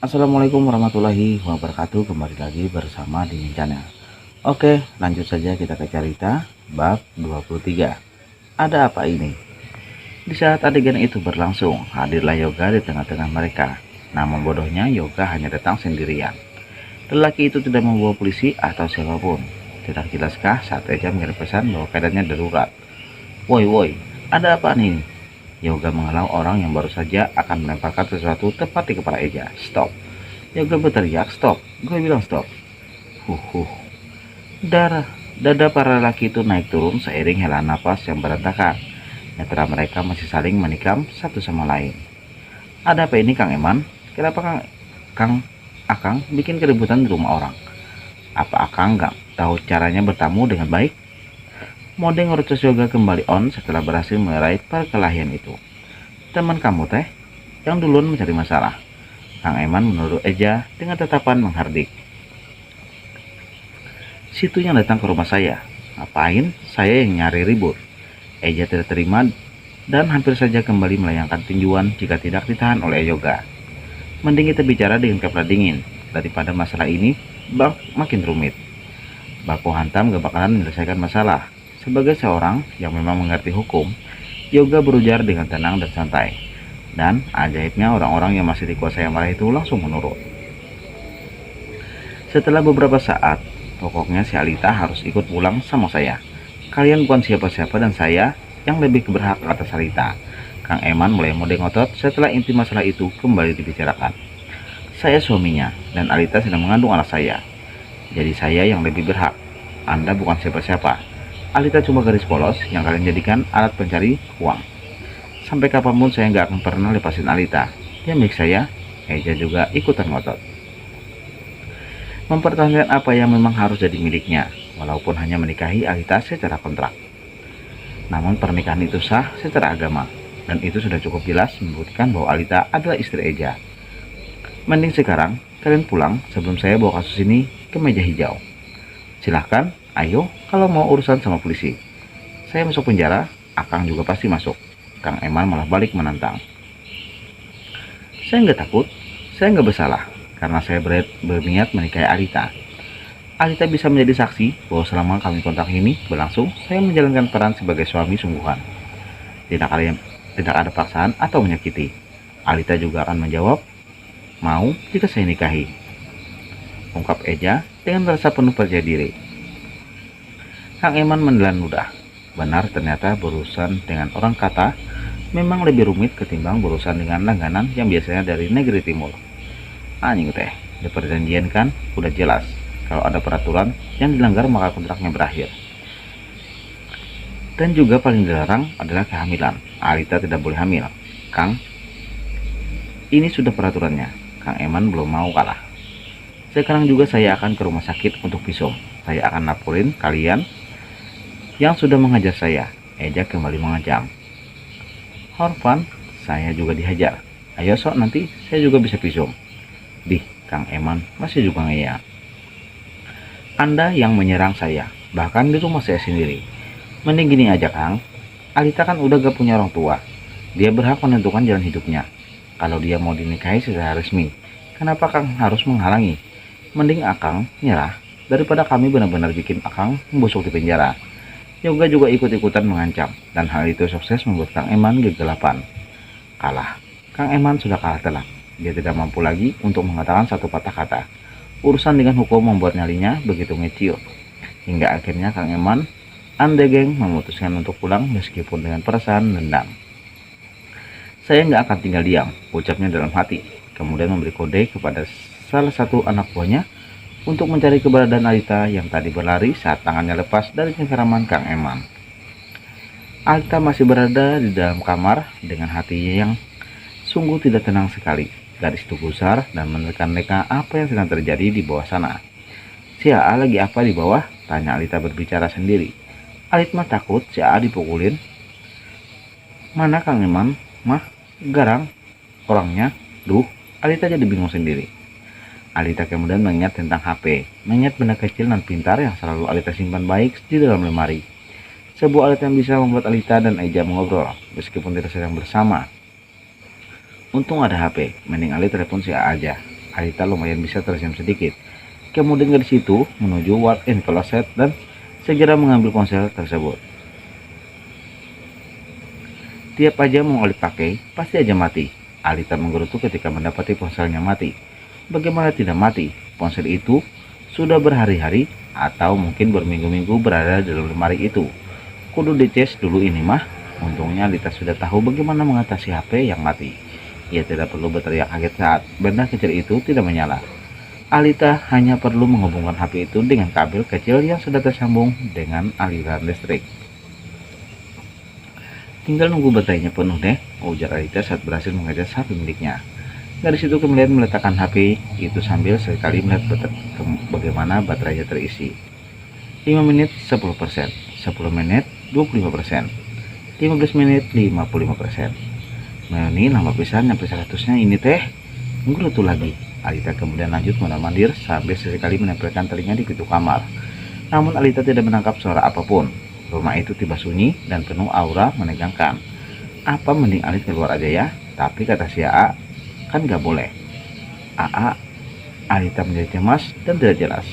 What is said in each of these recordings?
Assalamualaikum warahmatullahi wabarakatuh. Kembali lagi bersama di channel. Oke, lanjut saja kita ke cerita bab 23. Ada apa ini? Di saat adegan itu berlangsung, hadirlah Yoga di tengah-tengah mereka. Namun bodohnya Yoga hanya datang sendirian. Lelaki itu tidak membawa polisi atau siapapun. Tidak jelaskah saat Eja mengirim pesan bahwa keadaannya darurat? Woi woi, ada apa nih? Yoga menghalau orang yang baru saja akan melemparkan sesuatu tepat di kepala Eja. Stop. Yoga berteriak, stop. Gue bilang stop. Huh. Dada para lelaki itu naik turun seiring hela napas yang berantakan. Netra mereka masih saling menikam satu sama lain. Ada apa ini Kang Eman? Kenapa Kang Akang bikin keributan di rumah orang? Apa Akang nggak tahu caranya bertamu dengan baik? Mode ngerucus Yoga kembali on setelah berhasil melerai perkelahian itu. Teman kamu teh yang duluan mencari masalah. Kang Eman menurut Eja dengan tatapan menghardik. Situ yang datang ke rumah saya. Ngapain saya yang nyari ribut? Eja tidak terima dan hampir saja kembali melayangkan tinjuan jika tidak ditahan oleh Yoga. Mending kita bicara dengan kepala dingin daripada masalah ini makin rumit. Baku hantam gak bakalan menyelesaikan masalah. Sebagai seorang yang memang mengerti hukum, Yoga berujar dengan tenang dan santai. Dan ajaibnya orang-orang yang masih dikuasai amarah itu langsung menurut. Setelah beberapa saat, pokoknya si Alita harus ikut pulang sama saya. Kalian bukan siapa-siapa dan saya yang lebih berhak atas Alita. Kang Eman mulai mode ngotot setelah inti masalah itu kembali dibicarakan. Saya suaminya dan Alita sedang mengandung anak saya. Jadi saya yang lebih berhak. Anda bukan siapa-siapa. Alita cuma garis polos yang kalian jadikan alat pencari uang. Sampai kapanpun saya nggak akan pernah lepasin Alita. Dia milik saya. Eja juga ikutan ngotot. Mempertahankan apa yang memang harus jadi miliknya, walaupun hanya menikahi Alita secara kontrak. Namun pernikahan itu sah secara agama, dan itu sudah cukup jelas membuktikan bahwa Alita adalah istri Eja. Mending sekarang kalian pulang sebelum saya bawa kasus ini ke meja hijau. Silahkan, ayo kalau mau urusan sama polisi. Saya masuk penjara, Akang juga pasti masuk. Kang Eman malah balik menantang. Saya nggak takut, saya nggak bersalah, karena saya berniat menikahi Alita. Alita bisa menjadi saksi bahwa selama kami kontrak ini berlangsung, saya menjalankan peran sebagai suami sungguhan. Tidak ada paksaan atau menyakiti. Alita juga akan menjawab, mau jika saya nikahi. Ungkap Eja dengan rasa penuh percaya diri. Kang Eman menelan ludah. Benar ternyata berurusan dengan orang kata memang lebih rumit ketimbang berurusan dengan langganan yang biasanya dari negeri timur. Anjing teh, di perjanjian kan udah jelas. Kalau ada peraturan yang dilanggar maka kontraknya berakhir. Dan juga paling dilarang adalah kehamilan. Alita tidak boleh hamil. Kang, ini sudah peraturannya. Kang Eman belum mau kalah. Sekarang juga saya akan ke rumah sakit untuk visum. Saya akan laporin kalian yang sudah menghajar saya. Eja kembali mengancam. Horvan, saya juga dihajar. Ayo sok nanti saya juga bisa visum. Dih, Kang Eman masih juga ngeyel. Anda yang menyerang saya, bahkan di rumah saya sendiri. Mending gini aja Kang, Alita kan udah gak punya orang tua. Dia berhak menentukan jalan hidupnya. Kalau dia mau dinikahi secara resmi, kenapa Kang harus menghalangi? Mending Akang nyerah daripada kami benar-benar bikin Akang membusuk di penjara. Yoga juga ikut-ikutan mengancam, dan hal itu sukses membuat Kang Eman kegelapan. Kalah. Kang Eman sudah kalah telak. Dia tidak mampu lagi untuk mengatakan satu patah kata. Urusan dengan hukum membuat nyalinya begitu ngeciut. Hingga akhirnya Kang Eman andegeng memutuskan untuk pulang meskipun dengan perasaan dendam. Saya nggak akan tinggal diam, ucapnya dalam hati. Kemudian memberi kode kepada salah satu anak buahnya untuk mencari keberadaan Alita yang tadi berlari saat tangannya lepas dari cengkeraman Kang Eman. Alita masih berada di dalam kamar dengan hatinya yang sungguh tidak tenang sekali. Gadis itu gusar dan menerka-nerka apa yang sedang terjadi di bawah sana. Si A lagi apa di bawah? Tanya Alita berbicara sendiri. Alit mah takut si A dipukulin. Mana Kang Eman? Mah, garang orangnya. Duh, Alita jadi bingung sendiri. Alita kemudian mengingat tentang HP, mengingat benda kecil dan pintar yang selalu Alita simpan baik di dalam lemari. Sebuah alat yang bisa membuat Alita dan Eja mengobrol, meskipun tidak sedang bersama. Untung ada HP, mending Ali telepon si A aja. Alita lumayan bisa tersenyum sedikit. Kemudian gadis itu menuju walk-in closet dan segera mengambil ponsel tersebut. Tiap aja mau Alita pakai, pasti aja mati. Alita menggerutu ketika mendapati ponselnya mati. Bagaimana tidak mati? Ponsel itu sudah berhari-hari atau mungkin berminggu-minggu berada dalam lemari itu. Kudu dicas dulu ini mah. Untungnya Alita sudah tahu bagaimana mengatasi HP yang mati. Ia tidak perlu berteriak kaget saat benda kecil itu tidak menyala. Alita hanya perlu menghubungkan HP itu dengan kabel kecil yang sudah tersambung dengan aliran listrik. Tinggal nunggu baterainya penuh deh, ujar Alita saat berhasil mengajak HP miliknya. Dari situ kemudian meletakkan HP itu sambil sekali melihat bagaimana baterainya terisi. 5 menit 10%, 10 menit 25%, 15 menit 55%. Melani lama pisan nyampe 100-nya ini teh. Nggerutu lagi. Alita kemudian lanjut mondar-mandir sambil sesekali menempelkan telinga di pintu kamar. Namun Alita tidak menangkap suara apapun. Rumah itu tiba sunyi dan penuh aura menegangkan. Apa mending Alita keluar aja ya? Tapi kata si AA, kan gak boleh. AA, Alita menjadi cemas dan tidak jelas.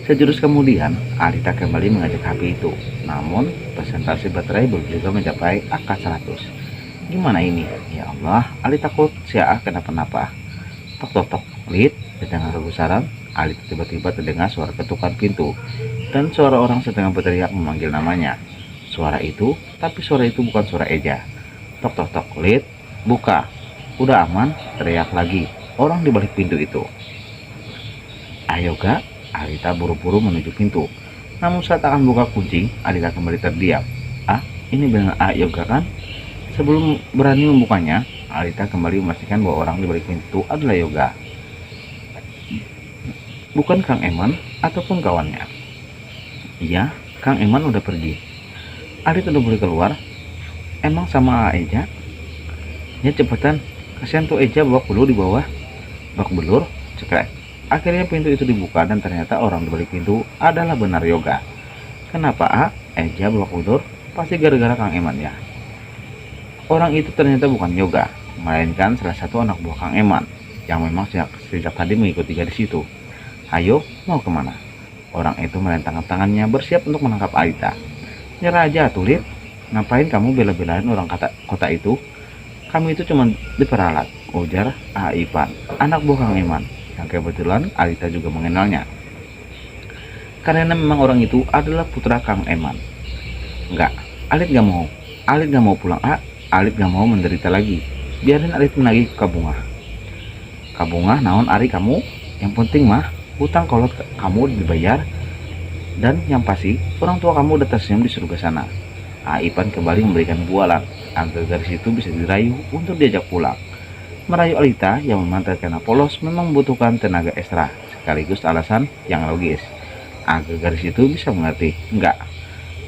Sejurus kemudian, Alita kembali mengajak HP itu. Namun, persentase baterai belum juga mencapai angka 100. Gimana ini? Ya Allah, Alita takut si AA kenapa-napa. Tok tok tok, Lid, di tengah kegusaran, Alita tiba-tiba terdengar suara ketukan pintu. Dan suara orang sedang berteriak memanggil namanya. Suara itu, tapi suara itu bukan suara Eja. Tok tok tok, Lid, buka. Udah aman, teriak lagi. Orang di balik pintu itu. Ayo gak, Alita buru-buru menuju pintu. Namun saat akan buka kunci, Alita kembali terdiam. Ah, ini benar Yoga kan? Sebelum berani membukanya, Alita kembali memastikan bahwa orang di balik pintu adalah Yoga. Bukan Kang Eman ataupun kawannya. Iya, Kang Eman udah pergi. Alita udah boleh keluar. Emang sama Eja? Ya cepetan, kasihan tuh Eja babak belur di bawah. Babak belur, cekrek. Akhirnya pintu itu dibuka dan ternyata orang di balik pintu adalah benar Yoga. Kenapa Eja babak belur? Pasti gara-gara Kang Eman ya. Orang itu ternyata bukan Yoga, melainkan salah satu anak buah Kang Eman yang memang sejak tadi mengikuti gadis itu. Ayo, mau kemana? Orang itu melentangkan tangannya bersiap untuk menangkap Alita. Nyerah aja tuh, Lid. Ngapain kamu bela-belain orang kota itu? Kami itu cuma diperalat, ujar Ipan, anak buah Kang Eman, yang kebetulan Alita juga mengenalnya. Karena memang orang itu adalah putra Kang Eman. Enggak, Alit gak mau. Alit gak mau pulang, Alit gak mau menderita lagi. Biarin Alit menagih ke Kabungah. Kabungah naon Ari kamu? Yang penting mah hutang kolot kamu dibayar. Dan yang pasti orang tua kamu udah tersenyum di surga sana. Ipan kembali memberikan bualan agar garis itu bisa dirayu untuk diajak pulang. Merayu Alita yang memang terkena polos memang membutuhkan tenaga ekstra, sekaligus alasan yang logis agar garis itu bisa mengerti. Enggak,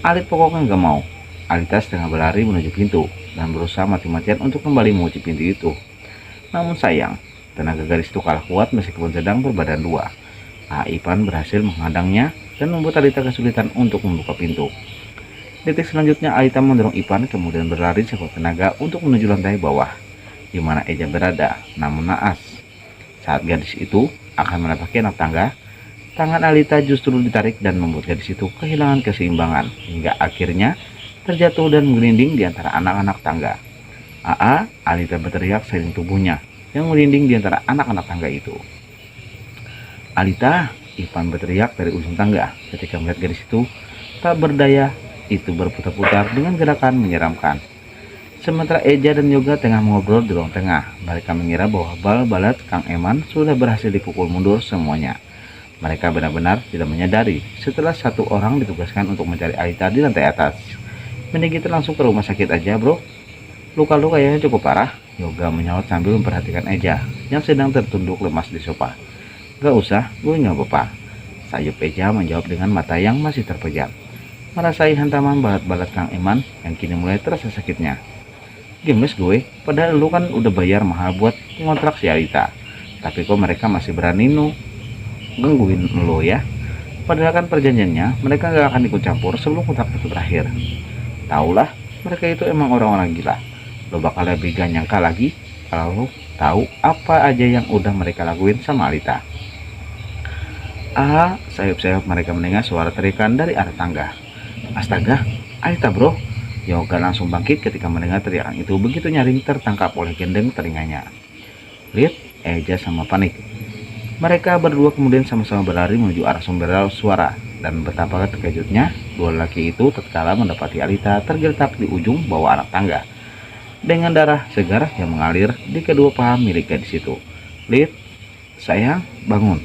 Alit pokoknya enggak mau. Alita setengah berlari menuju pintu dan berusaha mati-matian untuk kembali mengunci pintu itu. Namun sayang, tenaga garis itu kalah kuat meskipun sedang berbadan dua. Ipan berhasil menghadangnya dan membuat Alita kesulitan untuk membuka pintu. Detik selanjutnya Alita mendorong Ipan kemudian berlari sekuat tenaga untuk menuju lantai bawah, di mana Eja berada. Namun naas, saat gadis itu akan menapaki anak tangga, tangan Alita justru ditarik dan membuat gadis itu kehilangan keseimbangan hingga akhirnya terjatuh dan merinding di antara anak-anak tangga. Alita berteriak seiring tubuhnya yang merinding di antara anak-anak tangga itu. Alita, Ipan berteriak dari ujung tangga ketika melihat gadis itu tak berdaya itu berputar-putar dengan gerakan menyeramkan. Sementara Eja dan Yoga tengah mengobrol di ruang tengah, mereka mengira bahwa bal-balat Kang Eman sudah berhasil dipukul mundur semuanya. Mereka benar-benar tidak menyadari setelah satu orang ditugaskan untuk mencari Alita di lantai atas. Mending kita langsung ke rumah sakit aja, bro. Luka lu kayaknya cukup parah, Yoga menyaut sambil memperhatikan Eja yang sedang tertunduk lemas di sofa. Gak usah, gue gak apa-apa, sayup Eja menjawab dengan mata yang masih terpejam, merasai hantaman balat-balat Kang Eman yang kini mulai terasa sakitnya. Gemes gue, padahal lu kan udah bayar mahal buat ngontrak si Alita. Tapi kok mereka masih berani gangguin lu ya? Padahal kan perjanjiannya mereka gak akan ikut campur sebelum kontrak itu berakhir. Taulah, mereka itu emang orang-orang gila. Lo bakal lebih gak nyangka lagi kalau tahu apa aja yang udah mereka lakuin sama Alita. Sayup-sayup mereka mendengar suara teriakan dari arah tangga. Astaga, Alita bro. Yoga langsung bangkit ketika mendengar teriakan itu begitu nyaring tertangkap oleh gendeng telinganya. Lihat, Eja sama panik. Mereka berdua kemudian sama-sama berlari menuju arah sumber suara, dan betapa terkejutnya dua laki itu tatkala mendapati Alita tergeletak di ujung bawah anak tangga dengan darah segar yang mengalir di kedua paha miliknya di situ. Lid, sayang, bangun.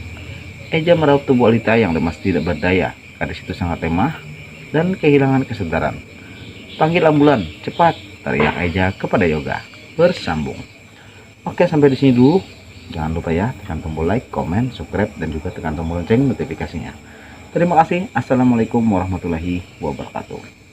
Eja meraup tubuh Alita yang lemas tidak berdaya, gadis itu sangat lemah dan kehilangan kesadaran. Panggil ambulan, cepat, teriak Eja kepada Yoga. Bersambung. Oke, sampai di sini dulu. Jangan lupa ya, tekan tombol like, komen, subscribe, dan juga tekan tombol lonceng notifikasinya. Terima kasih. Assalamualaikum warahmatullahi wabarakatuh.